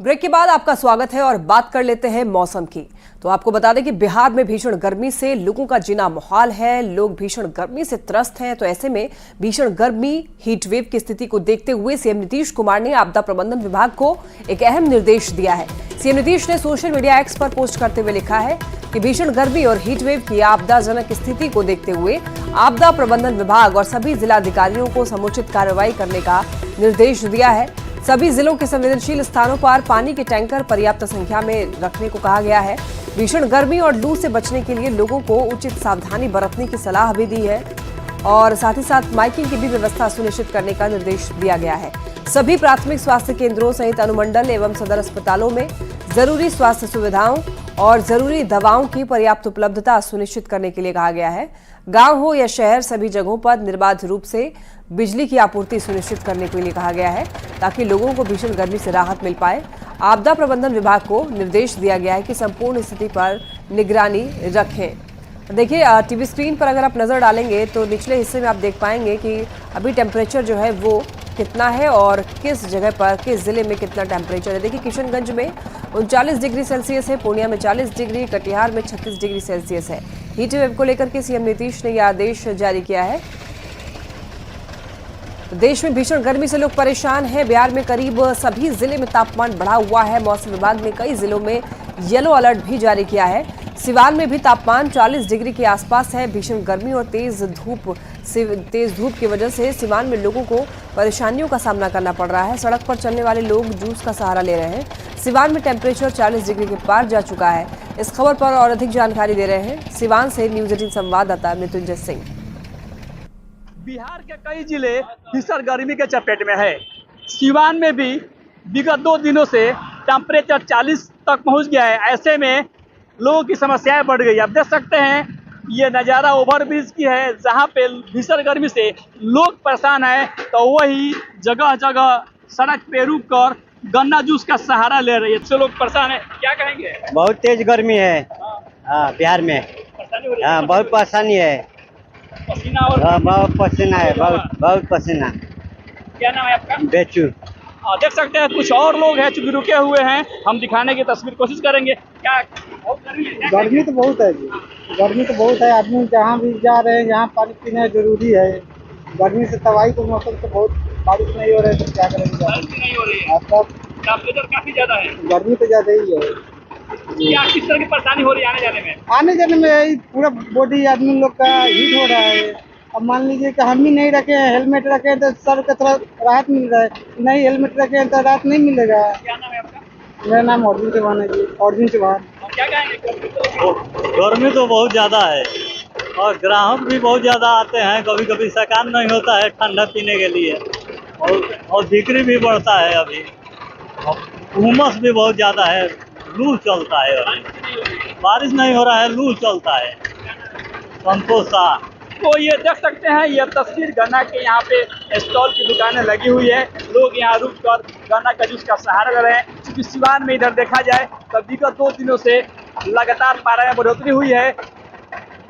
Break के बाद आपका स्वागत है और बात कर लेते हैं मौसम की। तो आपको बता दें कि बिहार में भीषण गर्मी से लोगों का जीना मुहाल है। लोग भीषण गर्मी से त्रस्त हैं। तो ऐसे में भीषण गर्मी हीट वेव की स्थिति को देखते हुए सीएम नीतीश कुमार ने आपदा प्रबंधन विभाग को एक अहम निर्देश दिया है। सीएम नीतीश ने सोशल मीडिया एक्स पर पोस्ट करते हुए लिखा है कि भीषण गर्मी और हीट वेव की आपदाजनक स्थिति को देखते हुए आपदा प्रबंधन विभाग और सभी जिलाधिकारियों को समुचित कार्रवाई करने का निर्देश दिया है। सभी जिलों के संवेदनशील स्थानों पर पानी के टैंकर पर्याप्त संख्या में रखने को कहा गया है। भीषण गर्मी और लू से बचने के लिए लोगों को उचित सावधानी बरतने की सलाह भी दी है और साथ ही साथ माइकिंग की भी व्यवस्था सुनिश्चित करने का निर्देश दिया गया है। सभी प्राथमिक स्वास्थ्य केंद्रों सहित अनुमंडल एवं सदर अस्पतालों में जरूरी स्वास्थ्य सुविधाओं और जरूरी दवाओं की पर्याप्त उपलब्धता सुनिश्चित करने के लिए कहा गया है। गांव हो या शहर, सभी जगहों पर निर्बाध रूप से बिजली की आपूर्ति सुनिश्चित करने के लिए कहा गया है ताकि लोगों को भीषण गर्मी से राहत मिल पाए। आपदा प्रबंधन विभाग को निर्देश दिया गया है कि संपूर्ण स्थिति पर निगरानी रखें। देखिए, टीवी स्क्रीन पर अगर आप नजर डालेंगे तो निचले हिस्से में आप देख पाएंगे कि अभी टेम्परेचर जो है वो कितना है और किस जगह पर, किस जिले में कितना टेम्परेचर है। देखिए, किशनगंज में 39 डिग्री सेल्सियस है, पूर्णिया में 40 डिग्री, कटिहार में 36 डिग्री सेल्सियस है। हीट वेव को लेकर के सीएम नीतीश ने यह आदेश जारी किया है। देश में भीषण गर्मी से लोग परेशान हैं। बिहार में करीब सभी जिले में तापमान बढ़ा हुआ है। मौसम विभाग ने कई जिलों में येलो अलर्ट भी जारी किया है। सिवान में भी तापमान 40 डिग्री के आसपास है। भीषण गर्मी और तेज धूप की वजह से सिवान में लोगों को परेशानियों का सामना करना पड़ रहा है। सड़क पर चलने वाले लोग जूस का सहारा ले रहे हैं। सिवान में टेम्परेचर 40 डिग्री के पार जा चुका है। इस खबर पर और अधिक जानकारी दे रहे हैं सिवान से न्यूज 18 संवाददाता मृत्युंजय सिंह। बिहार के कई जिले भीषण गर्मी के चपेट में है। सिवान में भी विगत 2 दिनों से टेम्परेचर 40 तक पहुंच गया है। ऐसे में लोगों की समस्याएं बढ़ गई। आप देख सकते हैं ये नज़ारा ओवरब्रिज की है जहां पे भीषण गर्मी से लोग परेशान हैं, तो वही जगह जगह सड़क पे रुक कर गन्ना जूस का सहारा ले रही है। तो लोग परेशान है, क्या कहेंगे? बहुत तेज गर्मी है बिहार में। परेशानी हो रही है? बहुत परेशानी है। पसीना और बहुत पसीना है, बहुत पसीना। क्या नाम है आपका? बेचू। देख सकते हैं कुछ और लोग हैं जो रुके हुए हैं। हम दिखाने की तस्वीर कोशिश करेंगे। क्या बहुत गर्मी है? गर्मी तो बहुत है जी, गर्मी तो बहुत है। आदमी जहाँ भी जा रहे हैं, यहाँ पानी पीना जरूरी है। गर्मी से तबाही तो मौसम तो बहुत, बारिश नहीं हो रही है तो क्या करेंगे? बारिश नहीं हो रही है, टेम्परेचर काफी ज्यादा है। गर्मी तो ज्यादा ही है। क्या किस तरह की परेशानी हो रही है आने जाने में? आने जाने में यही पूरा बॉडी आदमी लोग का हीट हो रहा है। अब मान लीजिए कि हम ही नहीं रखे हैं, हेलमेट रखे हैं तो सर का थोड़ा राहत मिल रहा है, नहीं हेलमेट रखे हैं तो राहत नहीं मिलेगा। क्या नाम है आपका? मेरा नाम अर्जुन चौहान है जी, अर्जुन चौहान। क्या कहेंगे? गर्मी तो बहुत ज़्यादा है और ग्राहक भी बहुत ज़्यादा आते हैं। कभी कभी सकान नहीं होता है ठंडा पीने के लिए और बिक्री भी बढ़ता है। अभी उमस भी बहुत ज़्यादा है, लू चलता है। अभी बारिश नहीं हो रहा है, लू चलता है। संतोष शाह। तो ये देख सकते हैं, ये तस्वीर गन्ना के यहाँ पे स्टॉल की दुकानें लगी हुई है। लोग यहाँ रुक कर गन्ना का जूस का सहारा ले रहे हैं। क्योंकि सिवान में इधर देखा जाए तो विगत 2 दिनों से लगातार पारा में बढ़ोतरी हुई है,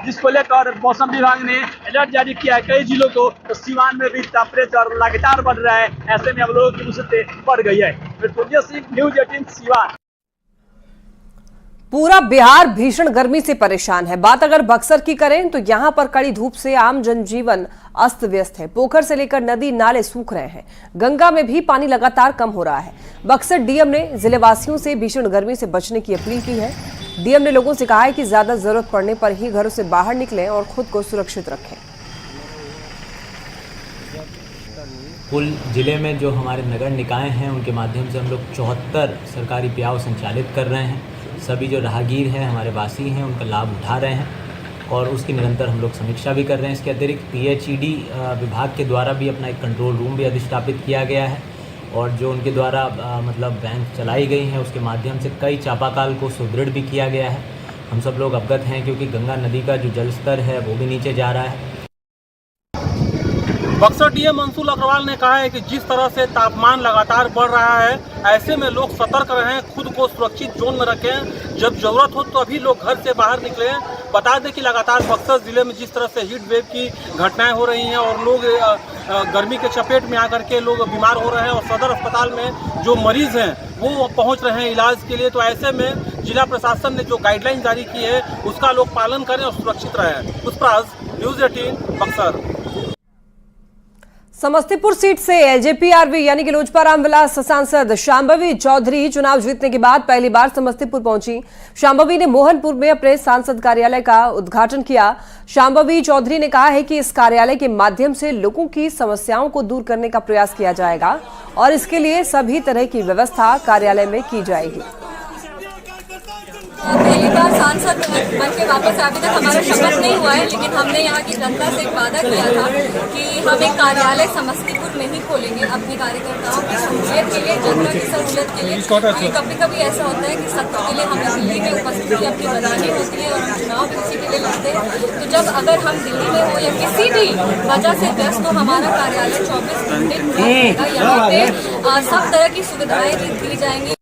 जिसको लेकर मौसम विभाग ने अलर्ट जारी किया है कई जिलों को। तो सिवान में भी टेम्परेचर लगातार बढ़ रहा है। ऐसे में अब लोगों की मुसीबतें बढ़ गई है। मृत्युंजय सिंह, न्यूज 18 सिवान। पूरा बिहार भीषण गर्मी से परेशान है। बात अगर बक्सर की करें तो यहां पर कड़ी धूप से आम जनजीवन अस्त व्यस्त है। पोखर से लेकर नदी नाले सूख रहे हैं। गंगा में भी पानी लगातार कम हो रहा है। बक्सर डीएम ने जिलेवासियों से भीषण गर्मी से बचने की अपील की है। डीएम ने लोगों से कहा है कि ज्यादा जरूरत पड़ने पर ही घरों से बाहर निकलें और खुद को सुरक्षित रखें। कुल जिले में जो हमारे नगर निकाय हैं उनके माध्यम से हम लोग 74 सरकारी प्याव संचालित कर रहे हैं। सभी जो राहगीर हैं, हमारे वासी हैं, उनका लाभ उठा रहे हैं और उसकी निरंतर हम लोग समीक्षा भी कर रहे हैं। इसके अतिरिक्त पीएचईडी विभाग के द्वारा भी अपना एक कंट्रोल रूम भी अधिष्ठापित किया गया है और जो उनके द्वारा मतलब वैन चलाई गई हैं उसके माध्यम से कई चापाकल को सुदृढ़ भी किया गया है। हम सब लोग अवगत हैं क्योंकि गंगा नदी का जो जल स्तर है वो भी नीचे जा रहा है। बक्सर डीएम अंशुल अग्रवाल ने कहा है कि जिस तरह से तापमान लगातार बढ़ रहा है, ऐसे में लोग सतर्क रहें, खुद को सुरक्षित जोन में रखें। जब जरूरत हो तो अभी लोग घर से बाहर निकलें। बता दें कि लगातार बक्सर जिले में जिस तरह से हीट वेव की घटनाएं हो रही हैं और लोग गर्मी के चपेट में आकर के लोग बीमार हो रहे हैं और सदर अस्पताल में जो मरीज हैं वो पहुंच रहे हैं इलाज के लिए। तो ऐसे में जिला प्रशासन ने जो गाइडलाइन जारी की है उसका लोग पालन करें और सुरक्षित रहें। पुष्पराज, न्यूज़ 18 बक्सर। समस्तीपुर सीट से एलजेपी-आरवी यानी कि लोजपा रामविलास सांसद शांभवी चौधरी चुनाव जीतने के बाद पहली बार समस्तीपुर पहुंची। शांभवी ने मोहनपुर में अपने सांसद कार्यालय का उद्घाटन किया। शांभवी चौधरी ने कहा है कि इस कार्यालय के माध्यम से लोगों की समस्याओं को दूर करने का प्रयास किया जाएगा और इसके लिए सभी तरह की व्यवस्था कार्यालय में की जाएगी। पहली बार सांसद बन के वापस अभी तक हमारा शपथ नहीं हुआ है, लेकिन हमने यहाँ की जनता से एक वादा किया था कि हम एक कार्यालय समस्तीपुर में ही खोलेंगे अपने कार्यकर्ताओं की सहूलियत के लिए, जनता की सहूलियत के लिए। क्योंकि कभी कभी ऐसा होता है कि सत्ता के लिए हमें दिल्ली में उपस्थिति अपनी बनानी होती है और हम चुनाव भी उसी के लिए लड़ते हैं। तो जब अगर हम दिल्ली में हो या किसी भी वजह से व्यस्त हो, हमारा कार्यालय 24 घंटे खुला रहेगा। यहाँ पे सब तरह की सुविधाएं भी दी जाएंगी।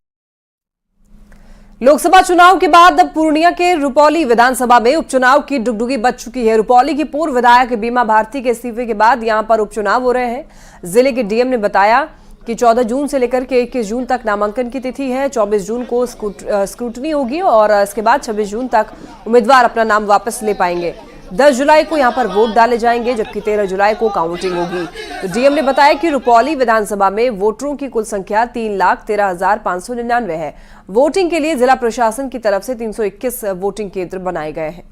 लोकसभा चुनाव के बाद अब पूर्णिया के रुपौली विधानसभा में उपचुनाव की डुगडुगी बज चुकी है। रुपौली की पूर्व विधायक बीमा भारती के इस्तीफे के बाद यहां पर उपचुनाव हो रहे हैं। जिले के डीएम ने बताया कि 14 जून से लेकर के 21 जून तक नामांकन की तिथि है। 24 जून को स्क्रूटनी होगी और इसके बाद 26 जून तक उम्मीदवार अपना नाम वापस ले पाएंगे। 10 जुलाई को यहां पर वोट डाले जाएंगे, जबकि 13 जुलाई को काउंटिंग होगी। तो डीएम ने बताया कि रुपौली विधानसभा में वोटरों की कुल संख्या 3,13,599 है। वोटिंग के लिए जिला प्रशासन की तरफ से 321 वोटिंग केंद्र बनाए गए हैं।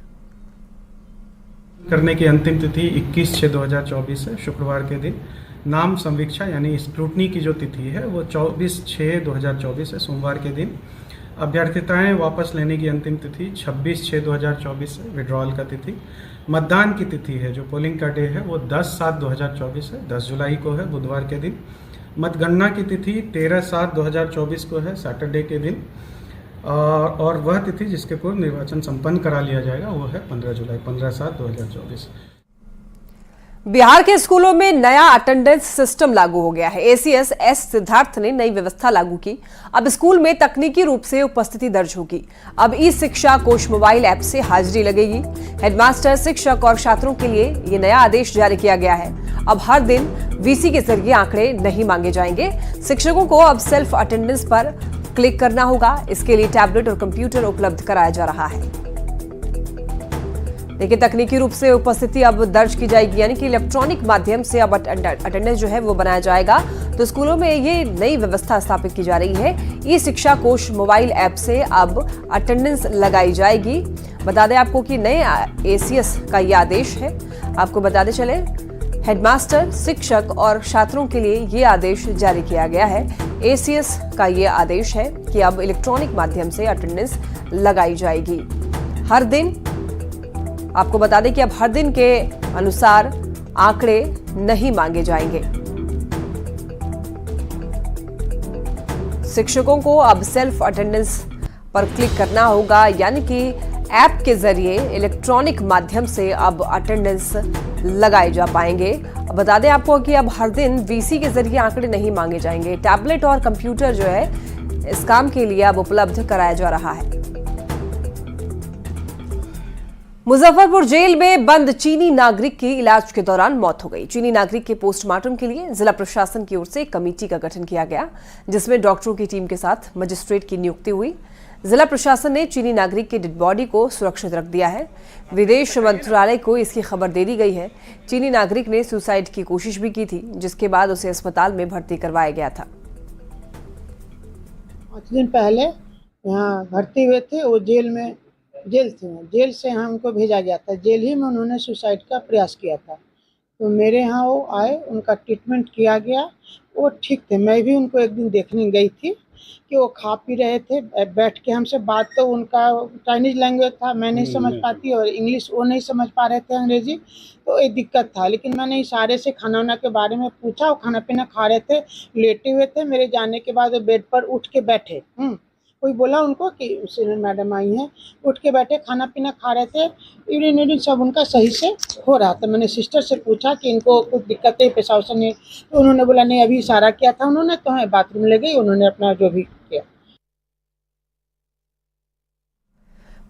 करने की अंतिम तिथि 21/6/2024 है, शुक्रवार के दिन। नाम संवीक्षा यानी स्क्रूटनी की जो तिथि है वो 24/6/2024 है, सोमवार के दिन। अभ्यर्थिताएं वापस लेने की अंतिम तिथि 26/6/2024 है, विड्रॉल का तिथि। मतदान की तिथि है, जो पोलिंग का डे है, वो 10/7/2024 है, 10 जुलाई को है, बुधवार के दिन। मतगणना की तिथि 13/7/2024 को है, सैटरडे के दिन। और वह तिथि जिसके पूर्व निर्वाचन संपन्न करा लिया जाएगा वो है 15 जुलाई, 15/7/2024। बिहार के स्कूलों में नया अटेंडेंस सिस्टम लागू हो गया है। एसीएस एस सिद्धार्थ ने नई व्यवस्था लागू की। अब स्कूल में तकनीकी रूप से उपस्थिति दर्ज होगी। अब ई शिक्षा कोश मोबाइल ऐप से हाजिरी लगेगी। हेडमास्टर, शिक्षक और छात्रों के लिए ये नया आदेश जारी किया गया है। अब हर दिन वीसी के जरिए आंकड़े नहीं मांगे जाएंगे। शिक्षकों को अब सेल्फ अटेंडेंस पर क्लिक करना होगा। इसके लिए टैबलेट और कंप्यूटर उपलब्ध कराया जा रहा है। देखिए, तकनीकी रूप से उपस्थिति अब दर्ज की जाएगी, यानी कि इलेक्ट्रॉनिक माध्यम से अब अटेंडेंस जो है वो बनाया जाएगा। तो स्कूलों में ये नई व्यवस्था स्थापित की जा रही है। ई शिक्षा कोश मोबाइल ऐप से अब अटेंडेंस लगाई जाएगी। बता दें आपको कि नए एसीएस का ये आदेश है। आपको बताते चले, हेडमास्टर, शिक्षक और छात्रों के लिए ये आदेश जारी किया गया है। एसीएस का ये आदेश है कि अब इलेक्ट्रॉनिक माध्यम से अटेंडेंस लगाई जाएगी। हर दिन आपको बता दें कि अब हर दिन के अनुसार आंकड़े नहीं मांगे जाएंगे। शिक्षकों को अब सेल्फ अटेंडेंस पर क्लिक करना होगा, यानी कि ऐप के जरिए इलेक्ट्रॉनिक माध्यम से अब अटेंडेंस लगाए जा पाएंगे। बता दें आपको कि अब हर दिन वीसी के जरिए आंकड़े नहीं मांगे जाएंगे। टैबलेट और कंप्यूटर जो है इस काम के लिए अब उपलब्ध कराया जा रहा है। मुजफ्फरपुर जेल में बंद चीनी नागरिक की इलाज के दौरान मौत हो गई। चीनी नागरिक के पोस्टमार्टम के लिए जिला प्रशासन की ओर से एक कमेटी का गठन किया गया, जिसमें डॉक्टरों की टीम के साथ मजिस्ट्रेट की नियुक्ति हुई। जिला प्रशासन ने चीनी नागरिक की डेड बॉडी को सुरक्षित रख दिया है। विदेश मंत्रालय को इसकी खबर दे दी गई है। चीनी नागरिक ने सुसाइड की कोशिश भी की थी, जिसके बाद उसे अस्पताल में भर्ती करवाया गया था। 5 दिन पहले यहाँ भर्ती हुए थे, वो जेल से हमको भेजा गया था। जेल ही में उन्होंने सुसाइड का प्रयास किया था। तो मेरे यहाँ वो आए, उनका ट्रीटमेंट किया गया, वो ठीक थे। मैं भी उनको एक दिन देखने गई थी कि वो खा पी रहे थे, बैठ के हमसे बात। तो उनका चाइनीज लैंग्वेज था, मैं नहीं समझ पाती, और इंग्लिश वो नहीं समझ पा रहे थे, अंग्रेजी। तो एक दिक्कत था, लेकिन मैंने इशारे से खाना वाना के बारे में पूछा। वो खाना पीना खा रहे थे, लेटे हुए थे। मेरे जाने के बाद बेड पर उठ के बैठे। कोई बोला उनको कि सीनियर मैडम आई हैं, उठ के बैठे, खाना पीना खा रहे थे। यूरिन सब उनका सही से हो रहा था। मैंने सिस्टर से पूछा कि इनको कुछ दिक्कत है, पेशाब से नहीं, तो उन्होंने बोला नहीं, अभी इशारा किया था उन्होंने, तो है बाथरूम ले गई, उन्होंने अपना जो भी किया।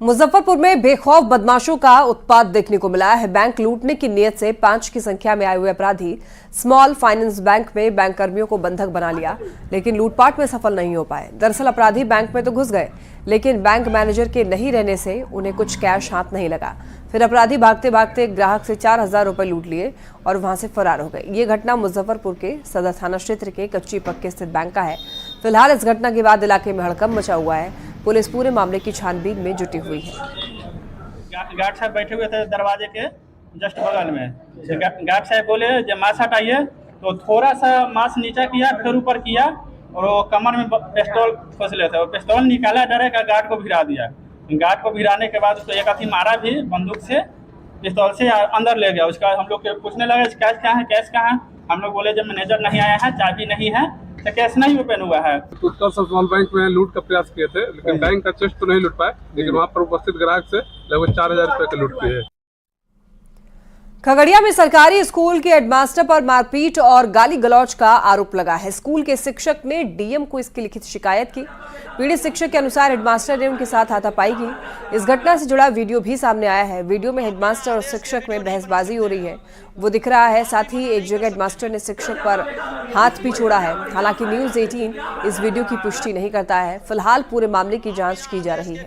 मुजफ्फरपुर में बेखौफ बदमाशों का उत्पात देखने को मिला है। बैंक लूटने की नीयत से 5 की संख्या में आए हुए अपराधी स्मॉल फाइनेंस बैंक में बैंक कर्मियों को बंधक बना लिया, लेकिन लूटपाट में सफल नहीं हो पाए। दरअसल अपराधी बैंक में तो घुस गए, लेकिन बैंक मैनेजर के नहीं रहने से उन्हें कुछ कैश हाथ नहीं लगा। फिर अपराधी भागते भागते ग्राहक से 4,000 रुपए लूट लिए और वहां से फरार हो गए। ये घटना मुजफ्फरपुर के सदर थाना क्षेत्र के कच्ची पक्के स्थित बैंक का है। फिलहाल इस घटना के बाद इलाके में हड़कंप मचा हुआ है। पुलिस पूरे मामले की छानबीन में जुटी हुई है। गार्ड साहब बैठे हुए थे दरवाजे के जस्ट बगल में। गार्ड साहब बोले जब मास्क हटाइए, तो थोड़ा सा मास्क नीचा किया, फिर ऊपर किया और वो कमर में पिस्तौल फंस लेते, पिस्तौल निकाला, डरे का गार्ड को भिरा दिया। गार्ड को भिराने के बाद उसको एक हाथी मारा भी बंदूक से, पिस्तौल से अंदर ले गया। उसका हम लोग पूछने लगे कैश कहाँ है, कैश कहाँ है। हम लोग बोले जब मैनेजर नहीं आया है, चाबी नहीं है, तो कैश नहीं ओपन हुआ है। उत्तर स्मॉल बैंक में लूट का प्रयास किए थे, लेकिन बैंक का चेस्ट तो नहीं लूट पाए, लेकिन वहाँ पर उपस्थित ग्राहक से लगभग 4,000 रुपए के लूट किए। खगड़िया में सरकारी स्कूल के हेडमास्टर पर मारपीट और गाली गलौज का आरोप लगा है। स्कूल के शिक्षक ने डीएम को इसकी लिखित शिकायत की। पीड़ित शिक्षक के अनुसार हेडमास्टर ने उनके साथ हाथापाई की। इस घटना से जुड़ा वीडियो भी सामने आया है। वीडियो में हेडमास्टर और शिक्षक में बहसबाजी हो रही है, वो दिख रहा है। साथ ही एक जगह हेडमास्टर ने शिक्षक पर हाथ भी छोड़ा है। हालांकि न्यूज 18 इस वीडियो की पुष्टि नहीं करता है। फिलहाल पूरे मामले की जांच की जा रही है।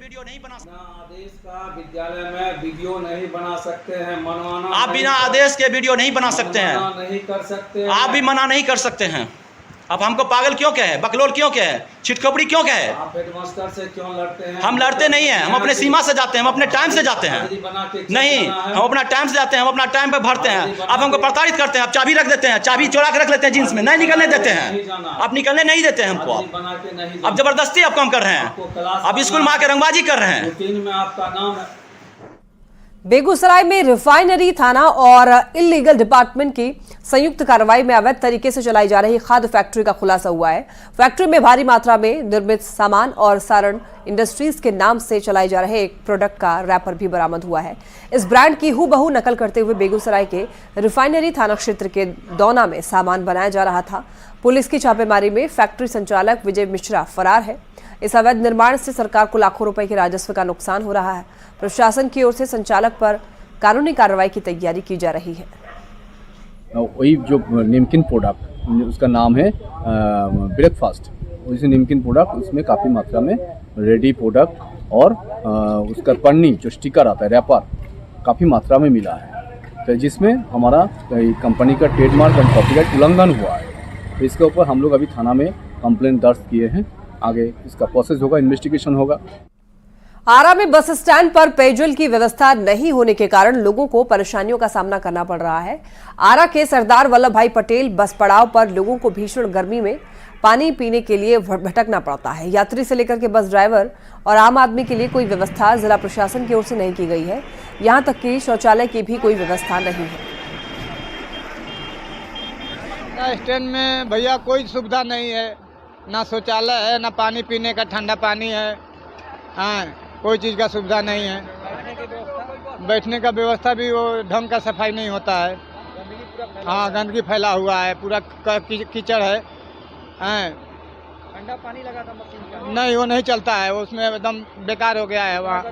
विद्यालय में वीडियो नहीं बना सकते हैं, मनवाना आप बिना आदेश के वीडियो नहीं बना सकते हैं, नहीं कर सकते, आप भी मना नहीं कर सकते हैं। अब हमको पागल क्यों कहे, बकलोल क्यों कहे, छिटखोपड़ी क्यों कहे? आप हेडमास्टर से क्यों लड़ते हैं? हम लड़ते नहीं हैं, हम अपने सीमा से जाते हैं, हम अपने टाइम से जाते हैं। नहीं, हम अपना टाइम से जाते हैं, हम अपना टाइम पे भरते हैं। आप हमको प्रताड़ित करते हैं, आप चाबी रख देते हैं, चाबी चोरा के रख लेते हैं जींस में, नहीं निकलने देते हैं, आप निकलने नहीं देते हैं हमको। आप जबरदस्ती आप काम कर रहे हैं, आप स्कूल में आकर रंगबाजी कर रहे हैं। में आपका नाम है। बेगूसराय में रिफाइनरी थाना और इलीगल डिपार्टमेंट की संयुक्त कार्रवाई में अवैध तरीके से चलाई जा रही खाद्य फैक्ट्री का खुलासा हुआ है। फैक्ट्री में भारी मात्रा में निर्मित सामान और सारण इंडस्ट्रीज के नाम से चलाए जा रहे एक प्रोडक्ट का रैपर भी बरामद हुआ है। इस ब्रांड की हूबहू नकल करते हुए बेगूसराय के रिफाइनरी थाना क्षेत्र के दौना में सामान बनाया जा रहा था। पुलिस की छापेमारी में फैक्ट्री संचालक विजय मिश्रा फरार है। इस अवैध निर्माण से सरकार को लाखों रुपए के राजस्व का नुकसान हो रहा है। प्रशासन की ओर से संचालक पर कानूनी कार्रवाई की तैयारी की जा रही है। वही जो नमकीन प्रोडक्ट, उसका नाम है ब्रेकफास्ट, उसी नमकीन प्रोडक्ट उसमें काफ़ी मात्रा में रेडी प्रोडक्ट और उसका पन्नी जो स्टिकर आता है, रैपर, काफ़ी मात्रा में मिला है, तो जिसमें हमारा कंपनी का ट्रेडमार्क एंड कॉपीराइट उल्लंघन हुआ है। तो इसके ऊपर हम लोग अभी थाना में कंप्लेंट दर्ज किए हैं। आगे इसका प्रोसेस होगा, इन्वेस्टिगेशन होगा। आरा में बस स्टैंड पर पेयजल की व्यवस्था नहीं होने के कारण लोगों को परेशानियों का सामना करना पड़ रहा है। आरा के सरदार वल्लभ भाई पटेल बस पड़ाव पर लोगों को भीषण गर्मी में पानी पीने के लिए भटकना पड़ता है। यात्री से लेकर के बस ड्राइवर और आम आदमी के लिए कोई व्यवस्था जिला प्रशासन की ओर से नहीं की गई है। यहां तक कि शौचालय की भी कोई व्यवस्था नहीं है। स्टैंड में भैया कोई सुविधा नहीं है, ना शौचालय है, ना पानी पीने का ठंडा पानी है। हाँ, कोई चीज़ का सुविधा नहीं है। बैठने का व्यवस्था भी वो ढंग का सफाई नहीं होता है। हाँ, गंदगी फैला हुआ है, पूरा कीचड़ है। हाँ, ठंडा पानी लगा था मशीन का, नहीं वो नहीं चलता है, उसमें एकदम बेकार हो गया है वहाँ।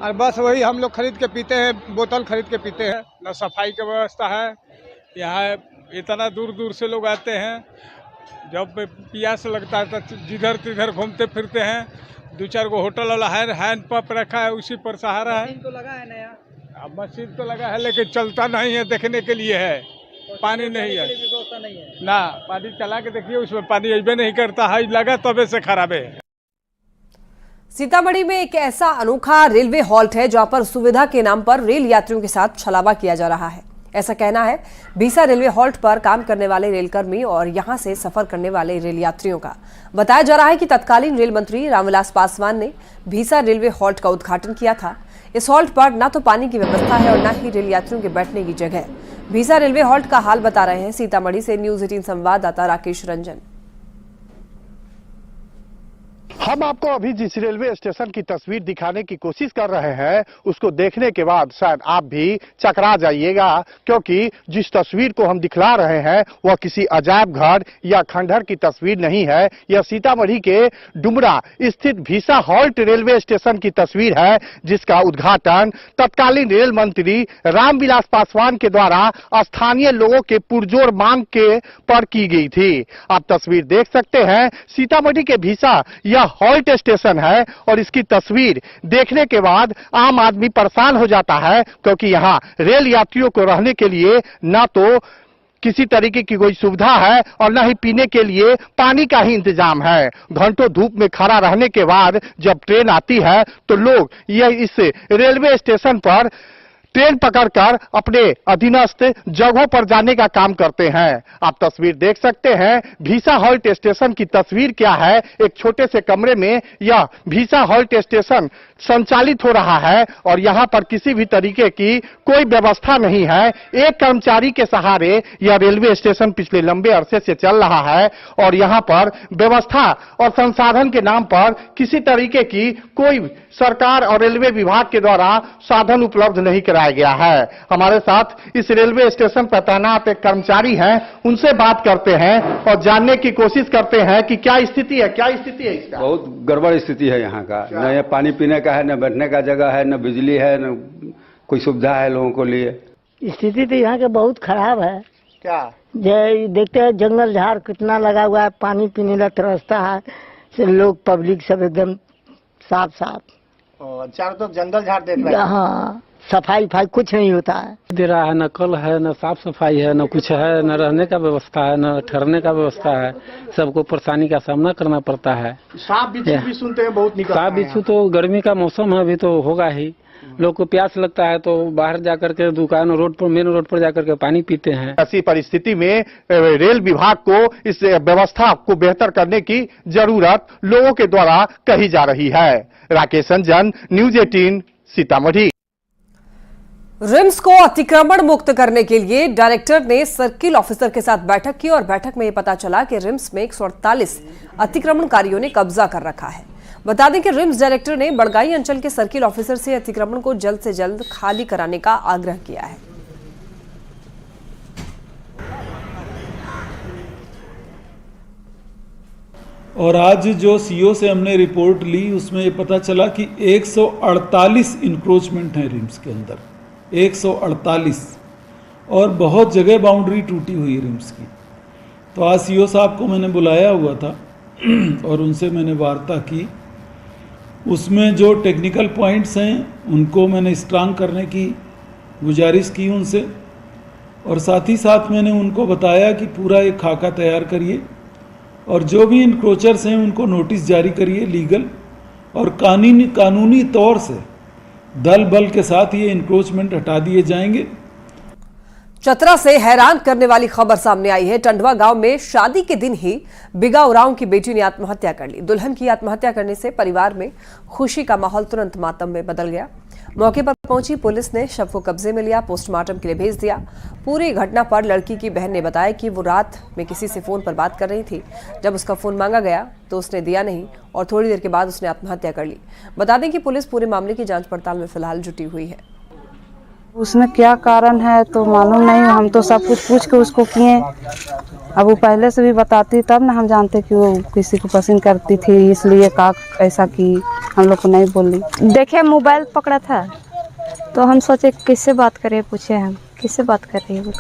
और बस वही हम लोग खरीद के पीते हैं, बोतल खरीद के पीते हैं। न सफाई की व्यवस्था है, यहाँ इतना दूर दूर से लोग आते हैं, जब प्यास लगता है तो जिधर तिधर घूमते फिरते हैं। 2-4 गो होटल वाला हैंड पंप रखा है, उसी पर सहारा है। मशीन तो लगा है नया, अब मशीन तो लगा है लेकिन चलता नहीं है, देखने के लिए है, पानी नहीं है ना। पानी चला के देखिए, उसमें पानी अजबे नहीं करता है, लगा तबे से खराब है। सीतामढ़ी में एक ऐसा अनोखा रेलवे हॉल्ट है जहां पर सुविधा के नाम पर रेल यात्रियों के साथ छलावा किया जा रहा है। ऐसा कहना है भीसा रेलवे हॉल्ट पर काम करने वाले रेलकर्मी और यहां से सफर करने वाले रेल यात्रियों का। बताया जा रहा है कि तत्कालीन रेल मंत्री रामविलास पासवान ने भीसा रेलवे हॉल्ट का उद्घाटन किया था। इस हॉल्ट पर न तो पानी की व्यवस्था है और न ही रेल यात्रियों के बैठने की जगह। भीसा रेलवे हॉल्ट का हाल बता रहे हैं सीतामढ़ी से न्यूज 18 संवाददाता राकेश रंजन। हम आपको अभी जिस रेलवे स्टेशन की तस्वीर दिखाने की कोशिश कर रहे हैं उसको देखने के बाद शायद आप भी चकरा जाइएगा, क्योंकि जिस तस्वीर को हम दिखला रहे हैं वह किसी अजायब घर या खंडहर की तस्वीर नहीं है। यह सीतामढ़ी के डुमरा स्थित भीसा हॉल्ट रेलवे स्टेशन की तस्वीर है, जिसका उद्घाटन तत्कालीन रेल मंत्री रामविलास पासवान के द्वारा स्थानीय लोगों के पुरजोर मांग के पर की गई थी। आप तस्वीर देख सकते हैं, सीतामढ़ी के भीसा यह हॉल्ट स्टेशन है और इसकी तस्वीर देखने के बाद आम आदमी परेशान हो जाता है, क्योंकि यहाँ रेल यात्रियों को रहने के लिए ना तो किसी तरीके की कोई सुविधा है और न ही पीने के लिए पानी का ही इंतजाम है। घंटों धूप में खड़ा रहने के बाद जब ट्रेन आती है तो लोग यह इस रेलवे स्टेशन पर ट्रेन पकड़कर अपने अधीनस्थ जगहों पर जाने का काम करते हैं। आप तस्वीर देख सकते हैं, भीसा हॉल्ट स्टेशन की तस्वीर क्या है। एक छोटे से कमरे में यह भीसा हॉल्ट स्टेशन संचालित हो रहा है और यहाँ पर किसी भी तरीके की कोई व्यवस्था नहीं है। एक कर्मचारी के सहारे यह रेलवे स्टेशन पिछले लंबे अरसे से चल रहा है और यहाँ पर व्यवस्था और संसाधन के नाम पर किसी तरीके की कोई सरकार और रेलवे विभाग के द्वारा साधन उपलब्ध नहीं कराया गया है। हमारे साथ इस रेलवे स्टेशन पर तैनात एक कर्मचारी हैं, उनसे बात करते हैं और जानने की कोशिश करते हैं कि क्या स्थिति है इसका। बहुत गड़बड़ स्थिति है यहाँ का, न ये पानी पीने का है, न बैठने का जगह है, न बिजली है, न कोई सुविधा है लोगों को लिए। स्थिति तो यहाँ के बहुत खराब है। क्या देखते हैं जंगल झाड़ कितना लगा हुआ है, पानी पीने का तरसता है, से लोग पब्लिक सब एकदम साफ चारों तरफ जंगल झाड़ देख रहे हैं। हाँ, सफाई कुछ नहीं होता है। दे रहा है, न कल है, न साफ सफाई है, न कुछ है, न रहने का व्यवस्था है, न ठहरने का व्यवस्था है। सबको परेशानी का सामना करना पड़ता है। सांप बिच्छू भी सुनते हैं बहुत निकलते हैं। सांप बिच्छू तो गर्मी का मौसम है, अभी तो होगा ही। लोग को प्यास लगता है तो बाहर जाकर के दुकान रोड पर, मेन रोड पर जाकर के पानी पीते हैं। ऐसी परिस्थिति में रेल विभाग को इस व्यवस्था को बेहतर करने की जरूरत लोगों के द्वारा कही जा रही है। राकेश रंजन, न्यूज 18 सीतामढ़ी। रिम्स को अतिक्रमण मुक्त करने के लिए डायरेक्टर ने सर्किल ऑफिसर के साथ बैठक की और बैठक में यह पता चला कि रिम्स में 148 अतिक्रमणकारियों ने कब्जा कर रखा है। बता दें कि रिम्स डायरेक्टर ने बड़गाई अंचल के सर्किल ऑफिसर से अतिक्रमण को जल्द से जल्द खाली कराने का आग्रह किया है। और आज जो सीओ से हमने रिपोर्ट ली उसमें ये पता चला कि 148 इंक्रोचमेंट है रिम्स के अंदर, 148, और बहुत जगह बाउंड्री टूटी हुई है रिम्स की। तो आज सीओ साहब को मैंने बुलाया हुआ था और उनसे मैंने वार्ता की। उसमें जो टेक्निकल पॉइंट्स हैं उनको मैंने स्ट्रांग करने की गुजारिश की उनसे, और साथ ही साथ मैंने उनको बताया कि पूरा एक खाका तैयार करिए और जो भी इंक्रोचर्स हैं उनको नोटिस जारी करिए लीगल और कानूनी तौर से दल बल के साथ ये इंक्रोचमेंट हटा दिए जाएंगे। चतरा से हैरान करने वाली खबर सामने आई है। टंडवा गांव में शादी के दिन ही बिगा उरांव की बेटी ने आत्महत्या कर ली। दुल्हन की आत्महत्या करने से परिवार में खुशी का माहौल तुरंत मातम में बदल गया। मौके पर पहुंची पुलिस ने शव को कब्जे में लिया, पोस्टमार्टम के लिए भेज दिया। पूरी घटना पर लड़की की बहन ने बताया कि वो रात में किसी से फोन पर बात कर रही थी। जब उसका फोन मांगा गया तो उसने दिया नहीं और थोड़ी देर के बाद उसने आत्महत्या कर ली। बता दें कि पुलिस पूरे मामले की जांच पड़ताल में फिलहाल जुटी हुई है। उसमें क्या कारण है तो मालूम नहीं, हम तो सब कुछ पूछ के उसको किए। अब वो पहले से भी बताती तब ना हम जानते कि वो किसी को पसंद करती थी, इसलिए का ऐसा कि हम लोग को नहीं बोली। देखे मोबाइल पकड़ा था तो हम सोचे किससे बात करें, पूछे हम किससे बात कर रही है,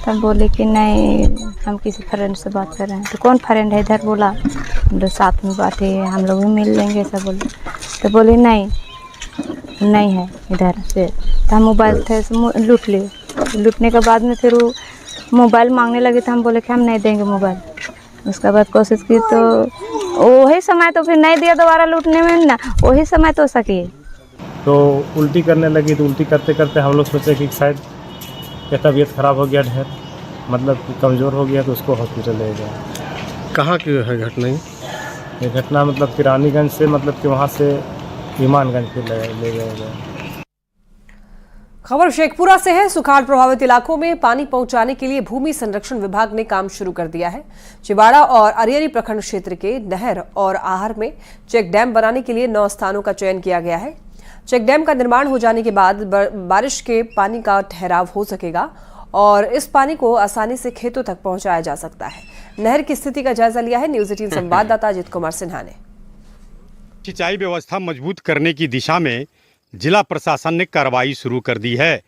तब बोले कि नहीं हम किसी फ्रेंड से बात कर रहे हैं। तो कौन फ्रेंड है इधर, बोला हम लोग साथ में बैठे हैं, हम लोग भी मिल लेंगे ऐसा बोले। तो बोली नहीं है इधर से। तो हम मोबाइल थे लूट लिए। लूटने के बाद में फिर वो मोबाइल मांगने लगे तो हम बोले कि हम नहीं देंगे मोबाइल। उसके बाद कोशिश की तो वही समय तो फिर नहीं दिया दोबारा लूटने में ना, वही समय तो सकी तो उल्टी करने लगी। तो उल्टी करते करते हम लोग सोचे कि शायद तबीयत खराब हो गया, ढेर मतलब कमज़ोर हो गया, तो उसको हॉस्पिटल ले गया। कहाँ की है घटना? ये घटना मतलब किरानीगंज से, मतलब कि वहाँ से ईमानगंज पे ले गया गया। खबर शेखपुरा से है। सुखाड़ प्रभावित इलाकों में पानी पहुंचाने के लिए भूमि संरक्षण विभाग ने काम शुरू कर दिया है। चिवाड़ा और अरियरी प्रखंड क्षेत्र के नहर और आहर में चेक डैम बनाने के लिए 9 स्थानों का चयन किया गया है। चेक डैम का निर्माण हो जाने के बाद बारिश के पानी का ठहराव हो सकेगा और इस पानी को आसानी से खेतों तक पहुंचाया जा सकता है। नहर की स्थिति का जायजा लिया है न्यूज 18 संवाददाता अजित कुमार सिन्हा ने। सिंचाई व्यवस्था मजबूत करने की दिशा में जिला प्रशासन ने कार्रवाई शुरू कर दी है।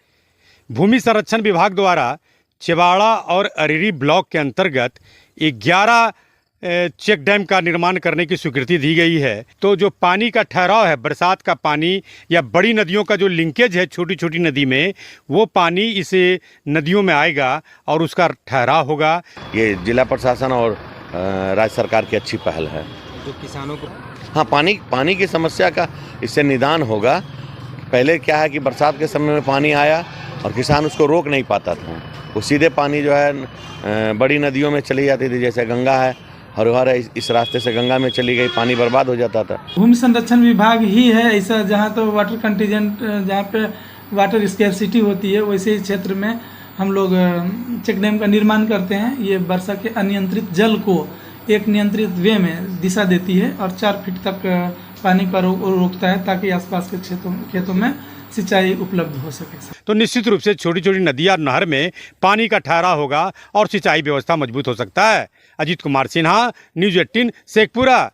भूमि संरक्षण विभाग द्वारा चिवाड़ा और अरियरी ब्लॉक के अंतर्गत 11 चेक डैम का निर्माण करने की स्वीकृति दी गई है। तो जो पानी का ठहराव है, बरसात का पानी या बड़ी नदियों का जो लिंकेज है छोटी छोटी नदी में, वो पानी इस नदियों में आएगा और उसका ठहराव होगा। ये जिला प्रशासन और राज्य सरकार की अच्छी पहल है। जो किसानों को हाँ, पानी की समस्या का इससे निदान होगा। पहले क्या है कि बरसात के समय में पानी आया और किसान उसको रोक नहीं पाता था। वो सीधे पानी जो है बड़ी नदियों में चली जाती थी, जैसे गंगा है, हर इस रास्ते से गंगा में चली गई, पानी बर्बाद हो जाता था। भूमि संरक्षण विभाग ही है ऐसा जहाँ तो वाटर कंटीजेंट, जहाँ पे वाटर स्कैरसिटी होती है, वैसे ही क्षेत्र में हम लोग चेक डैम का निर्माण करते हैं। ये वर्षा के अनियंत्रित जल को एक नियंत्रित वे में दिशा देती है और 4 फीट तक पानी का रोकता है ताकि आसपास के खेतों में सिंचाई उपलब्ध हो सके। तो निश्चित रूप से छोटी छोटी नदी और नहर में पानी का ठहराव होगा और सिंचाई व्यवस्था मजबूत हो सकता है। अजित कुमार सिन्हा, न्यूज 18 शेखपुरा।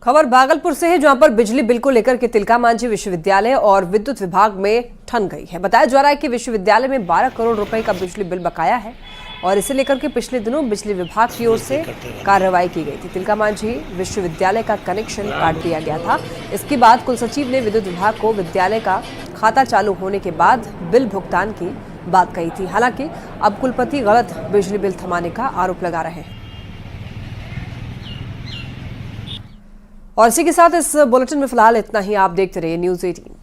खबर भागलपुर से है, जहां पर बिजली बिल को लेकर के तिलका मांझी विश्वविद्यालय और विद्युत विभाग में ठन गई है। बताया जा रहा है कि विश्वविद्यालय में 12 करोड़ रुपए का बिजली बिल बकाया है और इसे लेकर के पिछले दिनों बिजली विभाग की ओर से कार्रवाई की गई थी। तिलका मांझी विश्वविद्यालय का कनेक्शन काट दिया गया था। इसके बाद कुलसचिव ने विद्युत विभाग को विद्यालय का खाता चालू होने के बाद बिल भुगतान की बात कही थी। हालांकि अब कुलपति गलत बिजली बिल थमाने का आरोप लगा रहे हैं। और इसी के साथ इस बुलेटिन में फिलहाल इतना ही। आप देखते रहिए न्यूज 18।